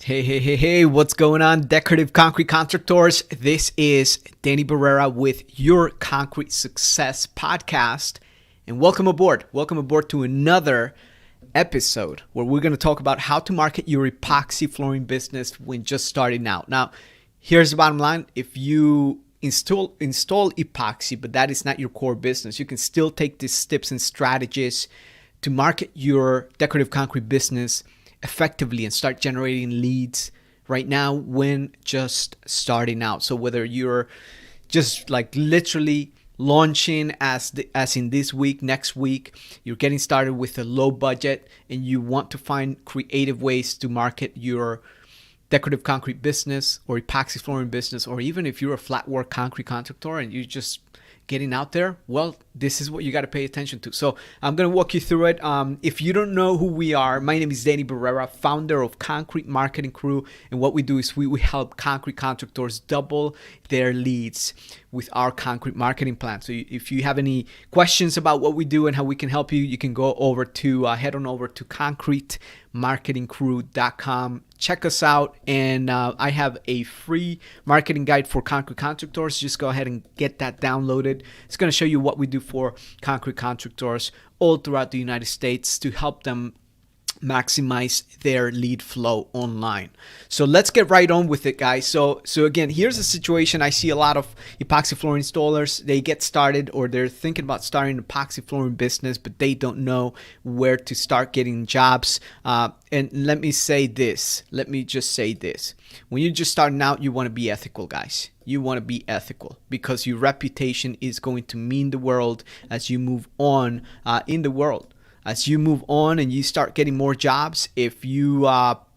Hey, what's going on, decorative concrete contractors? This is Danny Barrera with your Concrete Success Podcast, and welcome aboard. Welcome aboard to another episode where we're going to talk about how to market your epoxy flooring business when just starting out. Now, here's the bottom line. If you install epoxy, but that is not your core business, you can still take these tips and strategies to market your decorative concrete business effectively and start generating leads right now when just starting out. So whether you're just like literally launching as in this week, next week, you're getting started with a low budget and you want to find creative ways to market your decorative concrete business or epoxy flooring business, or even if you're a flatwork concrete contractor and you're just getting out there, well, this is what you got to pay attention to. So I'm going to walk you through it. If you don't know who we are, my name is Danny Barrera, founder of Concrete Marketing Crew. And what we do is we help concrete contractors double their leads with our concrete marketing plan. So if you have any questions about what we do and how we can help you, you can go over to head on over to concretemarketingcrew.com. Check us out, and I have a free marketing guide for concrete contractors. Just go ahead and get that downloaded. It's going to show you what we do for concrete contractors all throughout the United States to help them maximize their lead flow online. So let's get right on with it, guys. So again, here's the situation. I see a lot of epoxy flooring installers. They get started, or they're thinking about starting an epoxy flooring business, but they don't know where to start getting jobs. And let me just say this. When you're just starting out, you want to be ethical, guys. You want to be ethical because your reputation is going to mean the world as you move on in the world. As you move on and you start getting more jobs, if you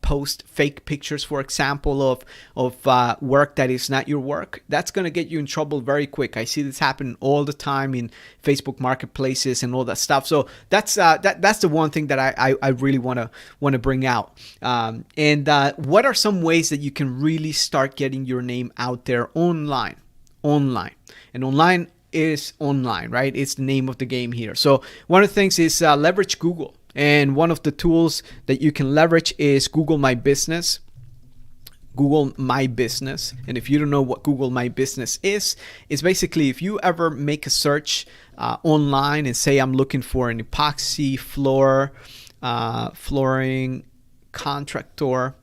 post fake pictures, for example, of work that is not your work, that's going to get you in trouble very quick. I see this happen all the time in Facebook marketplaces and all that stuff. So that's the one thing that I really want to bring out. And what are some ways that you can really start getting your name out there online? And online is online, right? It's the name of the game here. So one of the things is leverage Google. And one of the tools that you can leverage is Google My Business. Google My Business. And if you don't know what Google My Business is, it's basically if you ever make a search online and say, I'm looking for an epoxy flooring contractor,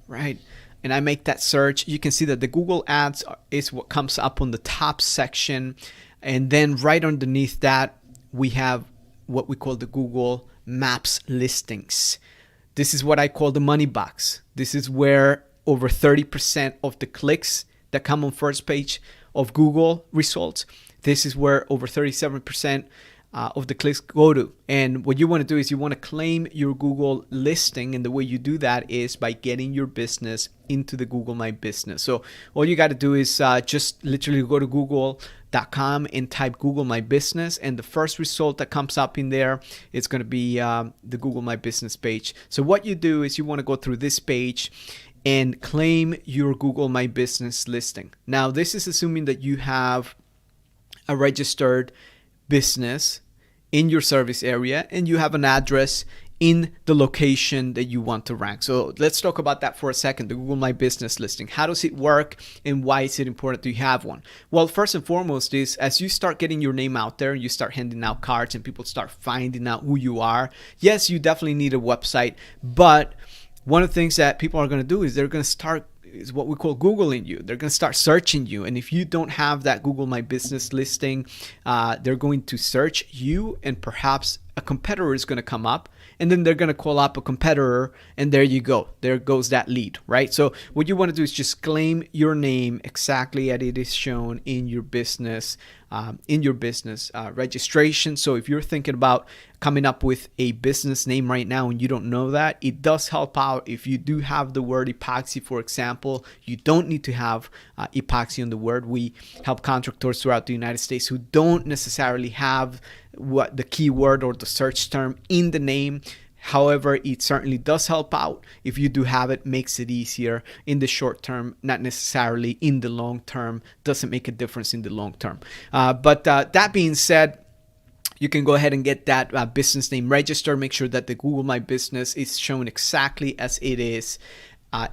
right? And I make that search, you can see that the Google ads is what comes up on the top section. And then right underneath that, we have what we call the Google Maps listings. This is what I call the money box. This is where over 30% of the clicks that come on first page of Google results, this is where over 37% of the clicks go to. And what you want to do is you want to claim your Google listing. And the way you do that is by getting your business into the Google My Business. So all you got to do is just literally go to google.com and type Google My Business. And the first result that comes up in there is going to be the Google My Business page. So what you do is you want to go through this page and claim your Google My Business listing. Now, this is assuming that you have a registered business in your service area and you have an address in the location that you want to rank. So let's talk about that for a second, the Google My Business listing. How does it work and why is it important to have one? Well, first and foremost is as you start getting your name out there and you start handing out cards and people start finding out who you are, yes, you definitely need a website, but one of the things that people are going to do is they're going to start is what we call Googling you. They're going to start searching you. And if you don't have that Google My Business listing, they're going to search you and perhaps a competitor is going to come up. And then they're going to call up a competitor and there you go. There goes that lead, right? So what you want to do is just claim your name exactly as it is shown in your business registration. So if you're thinking about coming up with a business name right now and you don't know that, it does help out if you do have the word epoxy, for example. You don't need to have epoxy on the word. We help contractors throughout the United States who don't necessarily have what the keyword or the search term in the name. However, it certainly does help out. If you do have it, makes it easier in the short term, not necessarily in the long term. Doesn't make a difference in the long term. But that being said, you can go ahead and get that business name registered. Make sure that the Google My Business is shown exactly as it is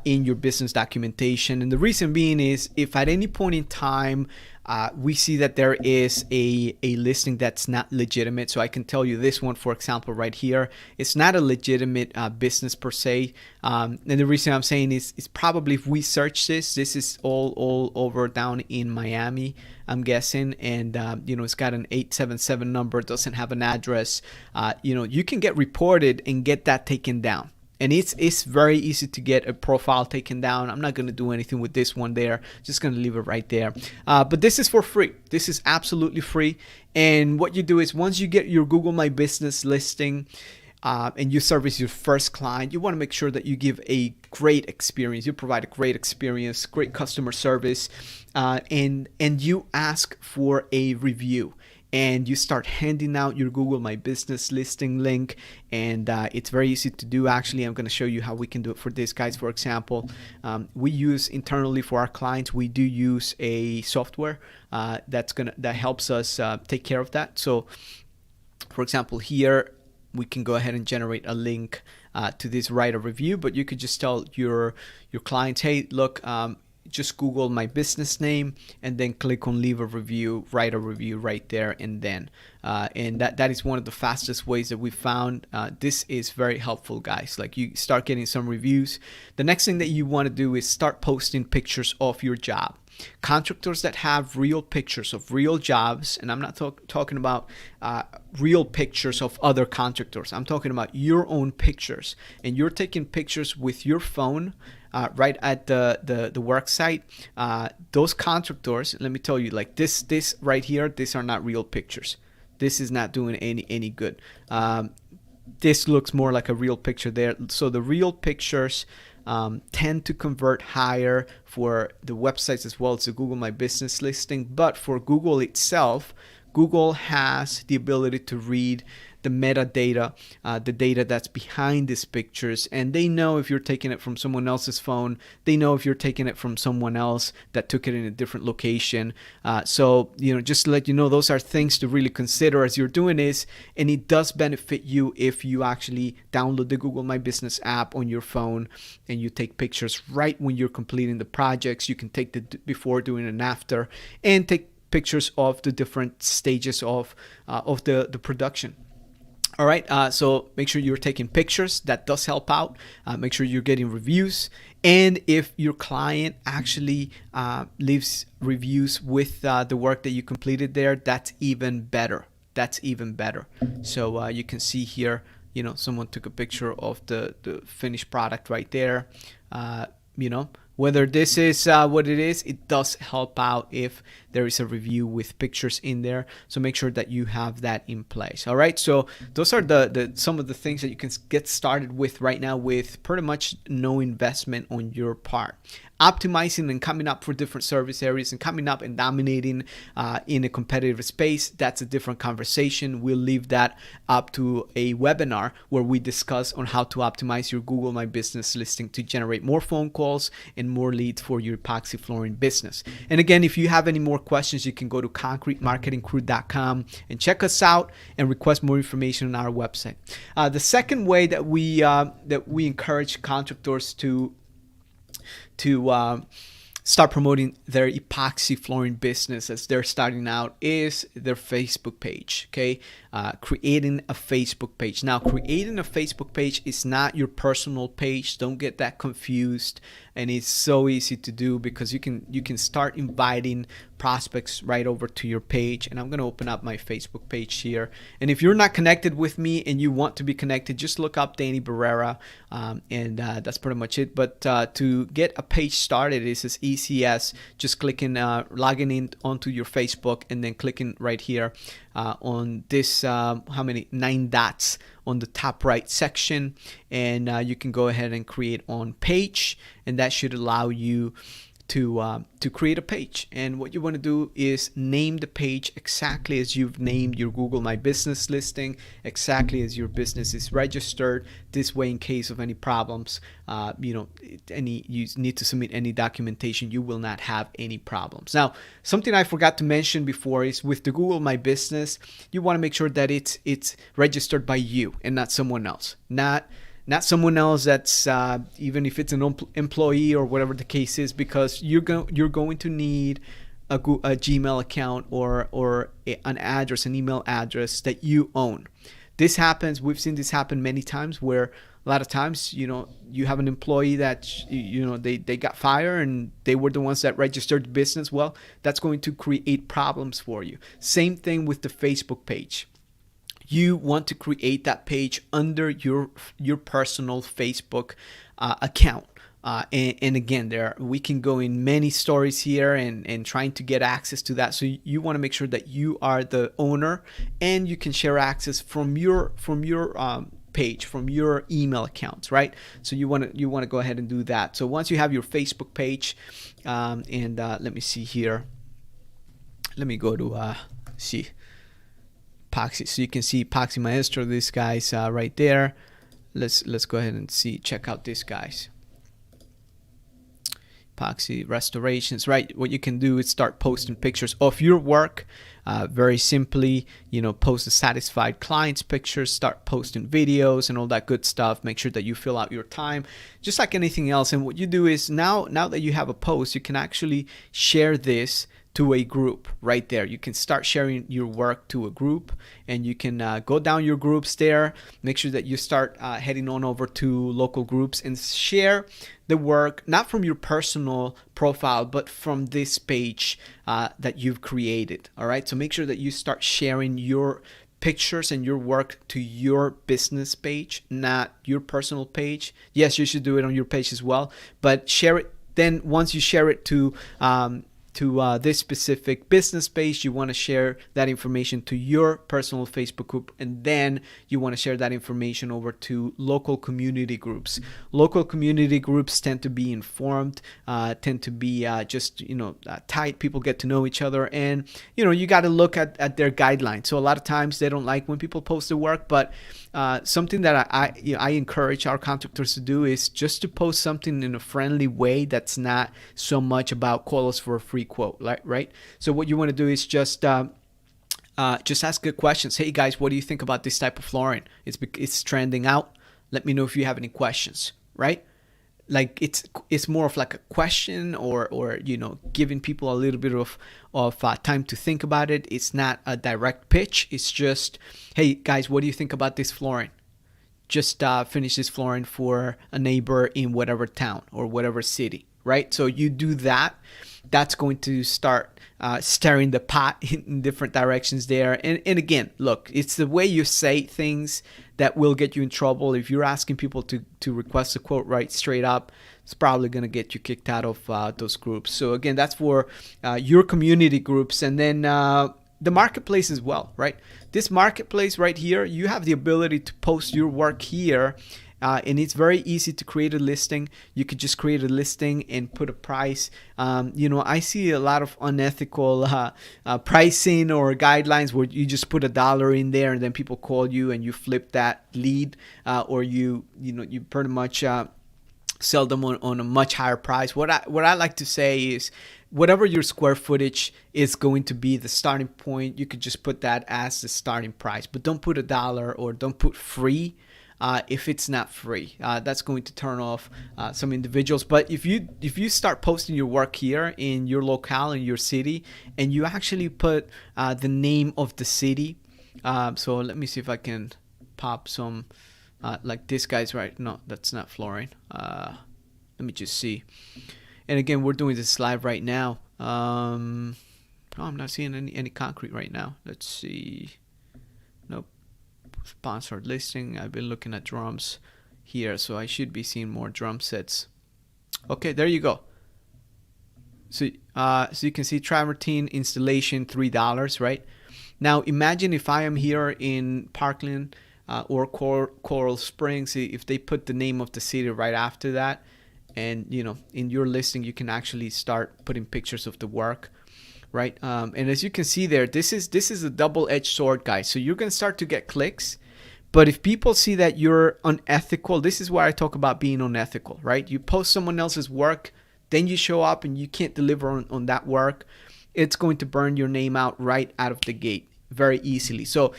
in your business documentation. And the reason being is if at any point in time we see that there is a listing that's not legitimate. So I can tell you this one, for example, right here, it's not a legitimate business per se. And the reason I'm saying is probably if we search this is all over down in Miami, I'm guessing. And, it's got an 877 number, doesn't have an address. You can get reported and get that taken down. And it's very easy to get a profile taken down. I'm not going to do anything with this one there. Just going to leave it right there. But this is for free. This is absolutely free. And what you do is once you get your Google My Business listing and you service your first client, you want to make sure that you give a great experience. You provide a great experience, great customer service, and you ask for a review. And you start handing out your Google My Business listing link. And it's very easy to do. Actually, I'm going to show you how we can do it for this, guys. For example, we use internally for our clients, we do use a software that helps us take care of that. So, for example, here we can go ahead and generate a link to this write a review. But you could just tell your clients, hey, look, just Google my business name and then click on leave a review, write a review right there and then. And that is one of the fastest ways that we found. This is very helpful, guys. Like you start getting some reviews. The next thing that you want to do is start posting pictures of your job. Contractors that have real pictures of real jobs, and I'm not talking about real pictures of other contractors. I'm talking about your own pictures, and you're taking pictures with your phone right at the work site. Those contractors, let me tell you, like this right here, these are not real pictures. This is not doing any good. This looks more like a real picture there. So the real pictures tend to convert higher for the websites as well as the Google My Business listing. But for Google itself, Google has the ability to read the metadata, the data that's behind these pictures, and they know if you're taking it from someone else's phone. They know if you're taking it from someone else that took it in a different location. So just to let you know, those are things to really consider as you're doing this, and it does benefit you if you actually download the Google My Business app on your phone and you take pictures right when you're completing the projects. You can take the before, during, and after, and take pictures of the different stages of the production. All right, so make sure you're taking pictures. That does help out. Make sure you're getting reviews. And if your client actually leaves reviews with the work that you completed there, that's even better. So you can see here, someone took a picture of the finished product right there. Whether this is what it is, it does help out if there is a review with pictures in there. So make sure that you have that in place. All right. So those are some of the things that you can get started with right now with pretty much no investment on your part. Optimizing and coming up for different service areas and coming up and dominating in a competitive space, that's a different conversation. We'll leave that up to a webinar where we discuss on how to optimize your Google My Business listing to generate more phone calls and more leads for your epoxy flooring business. And again, if you have any more questions, you can go to concretemarketingcrew.com and check us out and request more information on our website. The second way that we encourage contractors to start promoting their epoxy flooring business as they're starting out is their Facebook page. Okay, creating a Facebook page. Now, creating a Facebook page is not your personal page. Don't get that confused. And it's so easy to do because you can start inviting prospects right over to your page. And I'm going to open up my Facebook page here. And if you're not connected with me and you want to be connected, just look up Danny Barrera, and that's pretty much it. But to get a page started is as easy as just clicking, logging in onto your Facebook, and then clicking right here on this 9 dots on the top right section, and you can go ahead and create on page, and that should allow you to create a page. And what you want to do is name the page exactly as you've named your Google My Business listing, exactly as your business is registered. This way, in case of any problems, you need to submit any documentation, you will not have any problems. Now, something I forgot to mention before is with the Google My Business, you want to make sure that it's registered by you and not someone else. not someone else that's even if it's an employee or whatever the case is, because you're going to need a Gmail account or an address, an email address that you own. This happens. We've seen this happen many times where a lot of times, you have an employee that, they got fired and they were the ones that registered the business. Well, that's going to create problems for you. Same thing with the Facebook page. You want to create that page under your personal Facebook account. And again, we can go in many stories here and trying to get access to that. So you want to make sure that you are the owner and you can share access from your page, from your email accounts, right? So you want to go ahead and do that. So once you have your Facebook page, and let me see here. Let me go to see Epoxy. So you can see Epoxy Maestro. These guys right there. Let's go ahead and check out these guys. Epoxy restorations, right? What you can do is start posting pictures of your work. Very simply, post the satisfied client's pictures, start posting videos and all that good stuff. Make sure that you fill out your time, just like anything else. And what you do is now that you have a post, you can actually share this to a group right there. You can start sharing your work to a group, and you can go down your groups there. Make sure that you start heading on over to local groups and share the work, not from your personal profile, but from this page that you've created. All right. So make sure that you start sharing your pictures and your work to your business page, not your personal page. Yes, you should do it on your page as well, but share it. Then once you share it to this specific business page, you want to share that information to your personal Facebook group, and then you want to share that information over to local community groups. Local community groups tend to be informed, tend to be tight. People get to know each other, and you got to look at their guidelines. So a lot of times they don't like when people post their work, but something that I encourage our contractors to do is just to post something in a friendly way that's not so much about call us for a free quote, right? So what you want to do is just ask good questions. Hey guys, what do you think about this type of flooring? It's trending out. Let me know if you have any questions, right? Like it's more of like a question or giving people a little bit of time to think about it. It's not a direct pitch. It's just, hey guys, what do you think about this flooring? Just finish this flooring for a neighbor in whatever town or whatever city, right? So you do that. That's going to start stirring the pot in different directions there. And again, look, it's the way you say things that will get you in trouble. If you're asking people to request a quote right straight up, it's probably going to get you kicked out of those groups. So again, that's for your community groups. And then the marketplace as well, right? This marketplace right here, you have the ability to post your work here. And it's very easy to create a listing. You could just create a listing and put a price. I see a lot of unethical pricing or guidelines where you just put $1 in there and then people call you and you flip that lead, or you pretty much sell them on a much higher price. What I like to say is, whatever your square footage is going to be the starting point, you could just put that as the starting price. But don't put $1 or don't put free. If it's not free, that's going to turn off some individuals. But if you start posting your work here in your locale, in your city, and you actually put the name of the city, so let me see if I can pop some like this guy's right. No, that's not flooring. Let me just see. And again, we're doing this live right now. I'm not seeing any concrete right now. Let's see. Nope. Sponsored listing. I've been looking at drums here, so I should be seeing more drum sets. Okay, there you go. So you can see travertine installation $3, right? Now imagine if I am here in Parkland or Coral Springs, if they put the name of the city right after that, and in your listing you can actually start putting pictures of the work. Right, and as you can see there, this is a double-edged sword, guys. So you're gonna start to get clicks, but if people see that you're unethical, this is where I talk about being unethical, right? You post someone else's work, then you show up and you can't deliver on that work, it's going to burn your name out right out of the gate very easily. So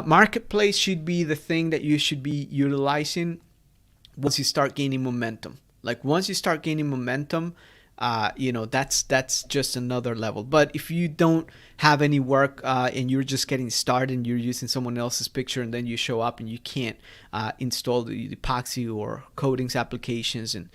marketplace should be the thing that you should be utilizing. once you start gaining momentum. Like once you start gaining momentum, that's just another level. But if you don't have any work and you're just getting started and you're using someone else's picture and then you show up and you can't install the epoxy or coatings applications, and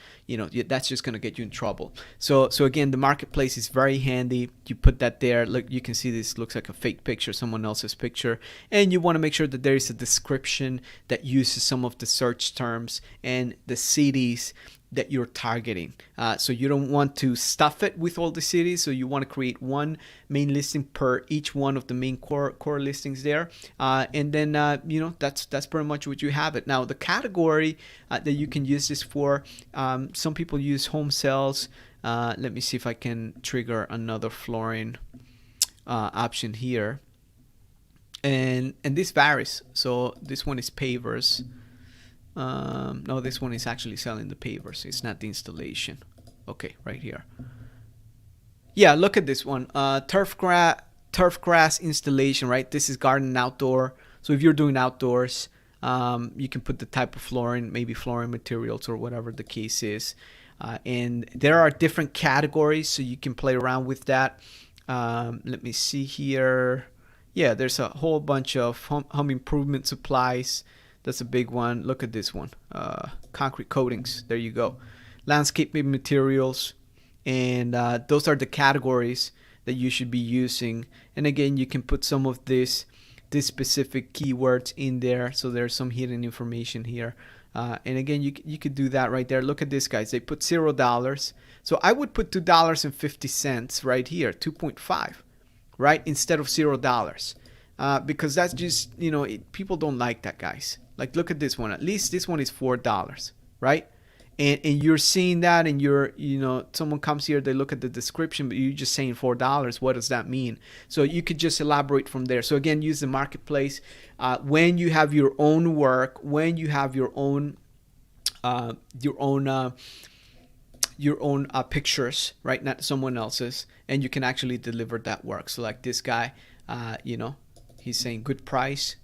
that's just going to get you in trouble. So again, the marketplace is very handy. You put that there. Look, you can see this looks like a fake picture, someone else's picture, and you want to make sure that there is a description that uses some of the search terms and the cities that you're targeting. So you don't want to stuff it with all the cities. So you want to create one main listing per each one of the main core listings there. And then, that's pretty much what you have it. Now, the category that you can use this for, some people use home sales. Let me see if I can trigger another flooring option here. And this varies. So this one is pavers. No, this one is actually selling the pavers. It's not the installation. Okay, right here. Yeah, look at this one. Turf grass installation, right? This is garden and outdoor. So if you're doing outdoors, you can put the type of flooring, maybe flooring materials or whatever the case is. And there are different categories, so you can play around with that. Let me see here. Yeah, there's a whole bunch of home improvement supplies. That's a big one. Look at this one. Concrete coatings. There you go. Landscaping materials. And those are the categories that you should be using. And again, you can put some of this specific keywords in there. So there's some hidden information here. And again, you could do that right there. Look at this, guys. They put $0. So I would put $2.50 right here. 2.5, right? Instead of $0. Because that's just, people don't like that, guys. Like, look at this one. At least this one is $4, right? And you're seeing that, and someone comes here, they look at the description, but you're just saying $4. What does that mean? So you could just elaborate from there. So again, use the marketplace when you have your own work, when you have your own pictures, right? Not someone else's, and you can actually deliver that work. So like this guy, he's saying good price.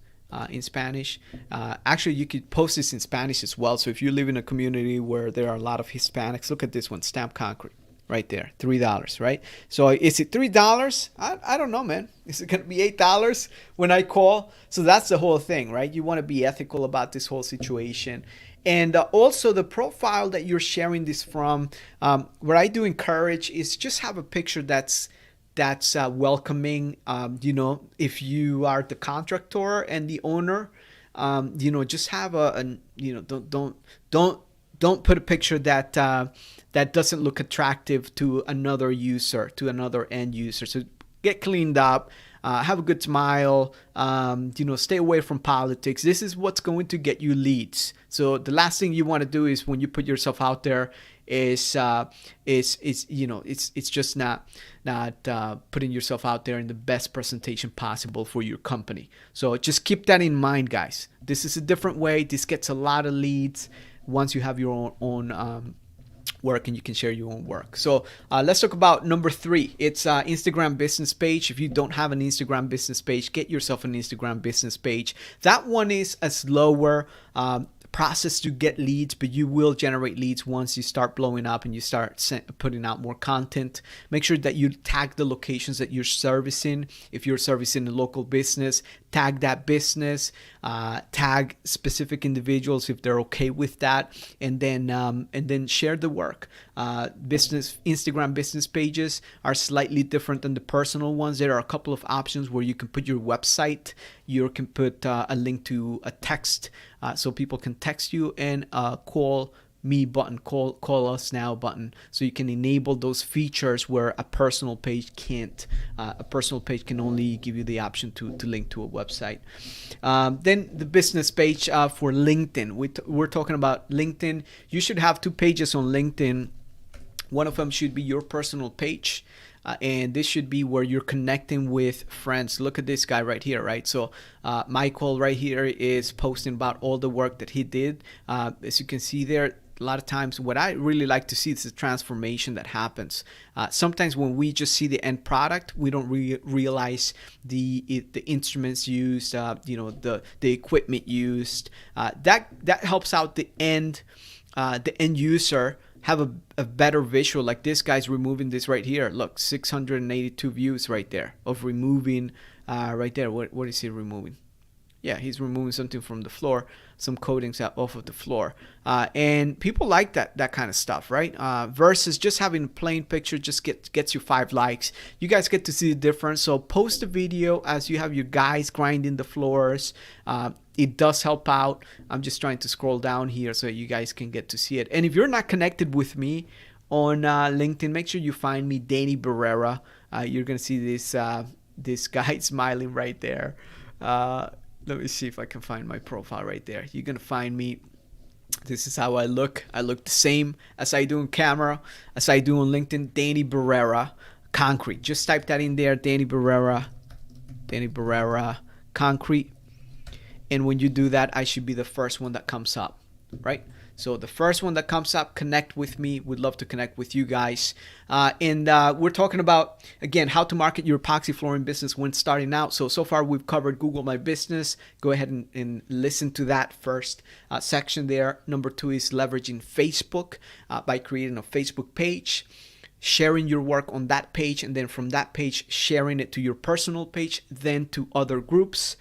In Spanish. Actually, you could post this in Spanish as well. So if you live in a community where there are a lot of Hispanics, look at this one, Stamp Concrete, right there, $3, right? So is it $3? I don't know, man. Is it going to be $8 when I call? So that's the whole thing, right? You want to be ethical about this whole situation. And also the profile that you're sharing this from, what I do encourage is just have a picture that's welcoming. If you are the contractor and the owner, just have don't put a picture that doesn't look attractive to another user, to another end user. So get cleaned up, have a good smile, stay away from politics. This is what's going to get you leads. So the last thing you want to do is when you put yourself out there it's just not putting yourself out there in the best presentation possible for your company. So just keep that in mind, guys. This is a different way. This gets a lot of leads once you have your own work and you can share your own work. So let's talk about number 3. It's Instagram business page. If you don't have an Instagram business page, get yourself an Instagram business page. That one is a slower process to get leads, but you will generate leads once you start blowing up and you start putting out more content. Make sure that you tag the locations that you're servicing. If you're servicing a local business, tag that business, tag specific individuals if they're okay with that, and then share the work. Instagram business pages are slightly different than the personal ones. There are a couple of options where you can put your website, you can put a link to a text, so people can text you, and call me button, call us now button, so you can enable those features where a personal page can't. A personal page can only give you the option to link to a website. Then the business page for LinkedIn. We're talking about LinkedIn. You should have 2 pages on LinkedIn. One of them should be your personal page. And this should be where you're connecting with friends. Look at this guy right here, right? So Michael right here is posting about all the work that he did. As you can see there, a lot of times what I really like to see is the transformation that happens. Sometimes when we just see the end product, we don't realize the instruments used, the equipment used. That helps out the end user have a better visual. Like this guy's removing this right here. Look, 682 views right there of removing right there. What is he removing? Yeah, he's removing something from the floor, some coatings off of the floor. And people like that kind of stuff, right? Versus just having a plain picture just gets you 5 likes. You guys get to see the difference. So post a video as you have your guys grinding the floors. It does help out. I'm just trying to scroll down here so you guys can get to see it. And if you're not connected with me on LinkedIn, make sure you find me, Danny Barrera. You're going to see this guy smiling right there. Let me see if I can find my profile right there. You're going to find me. This is how I look. I look the same as I do on camera, as I do on LinkedIn. Danny Barrera, concrete. Just type that in there, Danny Barrera, concrete. And when you do that, I should be the first one that comes up, right? So the first one that comes up, connect with me. Would love to connect with you guys. And we're talking about, again, how to market your epoxy flooring business when starting out. So far we've covered Google My Business. Go ahead and listen to that first section there. Number 2 is leveraging Facebook by creating a Facebook page, sharing your work on that page, and then from that page, sharing it to your personal page, then to other groups.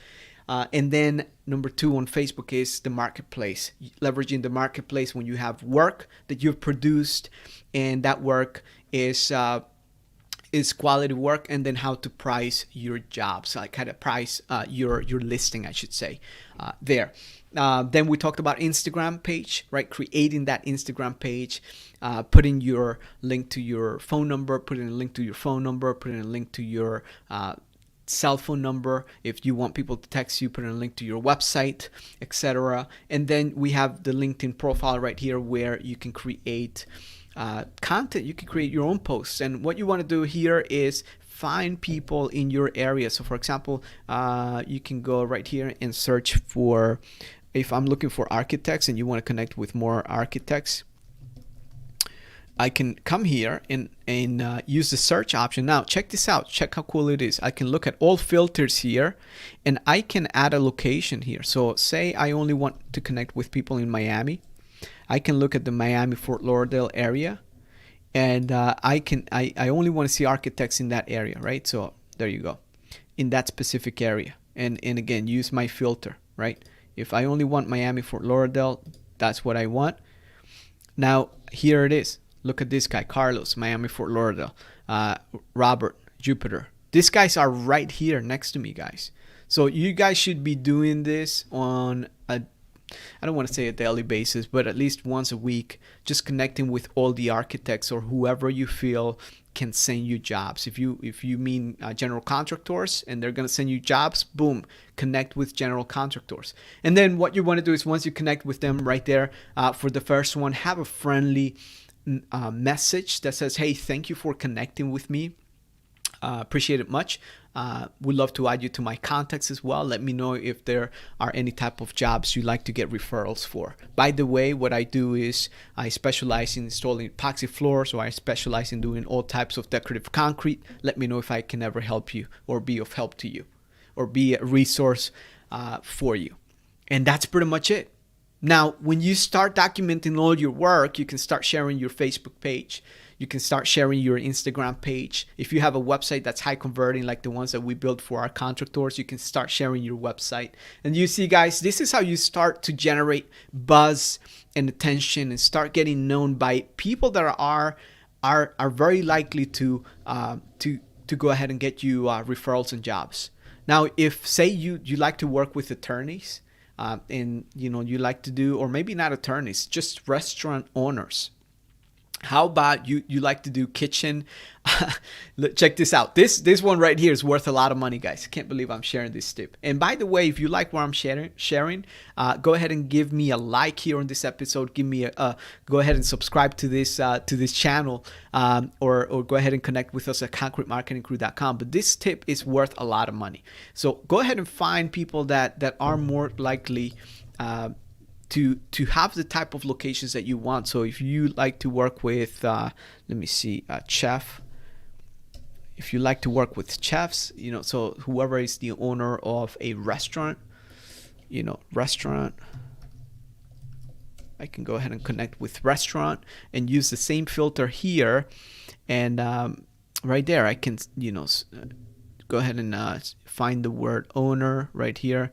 And then number 2 on Facebook is the marketplace, leveraging the marketplace when you have work that you've produced and that work is quality work, and then how to price your jobs, like how to price your listing, I should say, there. Then we talked about Instagram page, right? Creating that Instagram page, putting your link to your phone number, putting a link to your phone number, putting a link to your cell phone number. If you want people to text you, put in a link to your website, etc. And then we have the LinkedIn profile right here where you can create content. You can create your own posts. And what you want to do here is find people in your area. So for example, you can go right here and search for, if I'm looking for architects and you want to connect with more architects, I can come here and use the search option. Now, check this out. Check how cool it is. I can look at all filters here, and I can add a location here. So say I only want to connect with people in Miami. I can look at the Miami-Fort Lauderdale area, and I only want to see architects in that area, right? So there you go, in that specific area. And again, use my filter, right? If I only want Miami-Fort Lauderdale, that's what I want. Now, here it is. Look at this guy, Carlos, Miami-Fort Lauderdale, Robert, Jupiter. These guys are right here next to me, guys. So you guys should be doing this on a, I don't want to say a daily basis, but at least once a week, just connecting with all the architects or whoever you feel can send you jobs. If you mean general contractors and they're going to send you jobs, boom, connect with general contractors. And then what you want to do is once you connect with them right there, for the first one, have a friendly message that says, hey, thank you for connecting with me. Appreciate it much. Would love to add you to my contacts as well. Let me know if there are any type of jobs you'd like to get referrals for. By the way, what I do is I specialize in installing epoxy floors, or I specialize in doing all types of decorative concrete. Let me know if I can ever help you or be of help to you or be a resource for you. And that's pretty much it. Now, when you start documenting all your work, you can start sharing your Facebook page. You can start sharing your Instagram page. If you have a website that's high converting, like the ones that we build for our contractors, you can start sharing your website. And you see, guys, this is how you start to generate buzz and attention and start getting known by people that are very likely to go ahead and get you referrals and jobs. Now, if say you like to work with attorneys, and you like to do, or maybe not attorneys, just restaurant owners. How about you like to do kitchen? Check this out. This one right here is worth a lot of money, guys. I can't believe I'm sharing this tip. And by the way, if you like what I'm sharing, go ahead and give me a like here on this episode. Give me go ahead and subscribe to this channel, or go ahead and connect with us at concretemarketingcrew.com. But this tip is worth a lot of money. So go ahead and find people that are more likely to have the type of locations that you want. So if you like to work with, let me see, chef. If you like to work with chefs, so whoever is the owner of a restaurant, restaurant, I can go ahead and connect with restaurant and use the same filter here. And right there, I can, go ahead and find the word owner right here.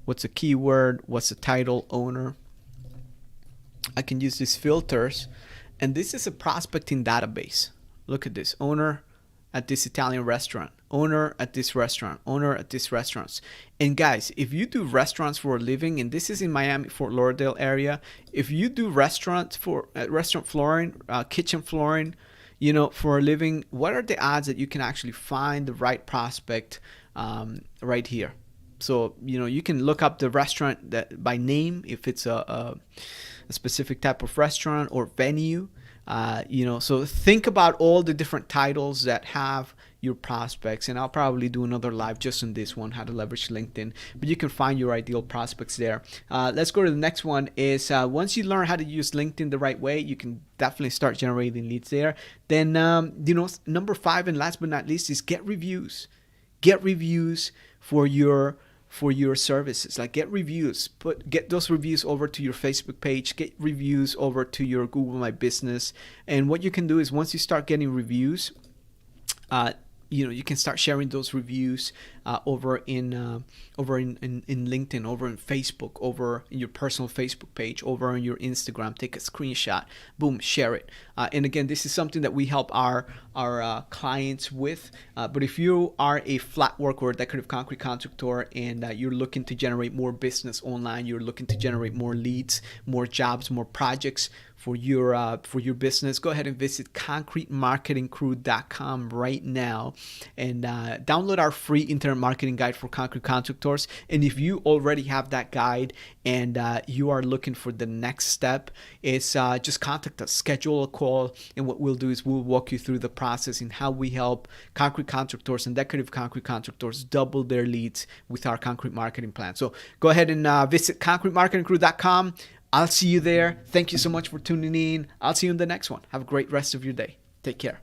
What's the keyword? What's the title? Owner. I can use these filters, and this is a prospecting database. Look at this. Owner at this Italian restaurant, owner at this restaurant, owner at this restaurants. And guys, if you do restaurants for a living, and this is in Miami, Fort Lauderdale area, if you do restaurants for restaurant flooring, kitchen flooring, for a living, what are the odds that you can actually find the right prospect right here? So, you can look up the restaurant that by name, if it's a specific type of restaurant or venue. So think about all the different titles that have your prospects, and I'll probably do another live just on this one, how to leverage LinkedIn, but you can find your ideal prospects there. Let's go to the next one. Is once you learn how to use LinkedIn the right way, you can definitely start generating leads there. Then number 5 and last but not least is get reviews. Get reviews for your services. Like, get reviews, get those reviews over to your Facebook page, get reviews over to your Google My Business. And what you can do is, once you start getting reviews, you can start sharing those reviews over in LinkedIn, over in Facebook, over in your personal Facebook page, over on your Instagram. Take a screenshot, boom, share it. And again, this is something that we help our clients with. But if you are a flatwork or a decorative concrete contractor, and you're looking to generate more business online, you're looking to generate more leads, more jobs, more projects for your business, go ahead and visit concretemarketingcrew.com right now and download our free internet marketing guide for concrete contractors. And if you already have that guide and you are looking for the next step, is just contact us, schedule a call, and what we'll do is we'll walk you through the process and how we help concrete contractors and decorative concrete contractors double their leads with our concrete marketing plan. So go ahead and visit concretemarketingcrew.com. I'll see you there. Thank you so much for tuning in. I'll see you in the next one. Have a great rest of your day. Take care.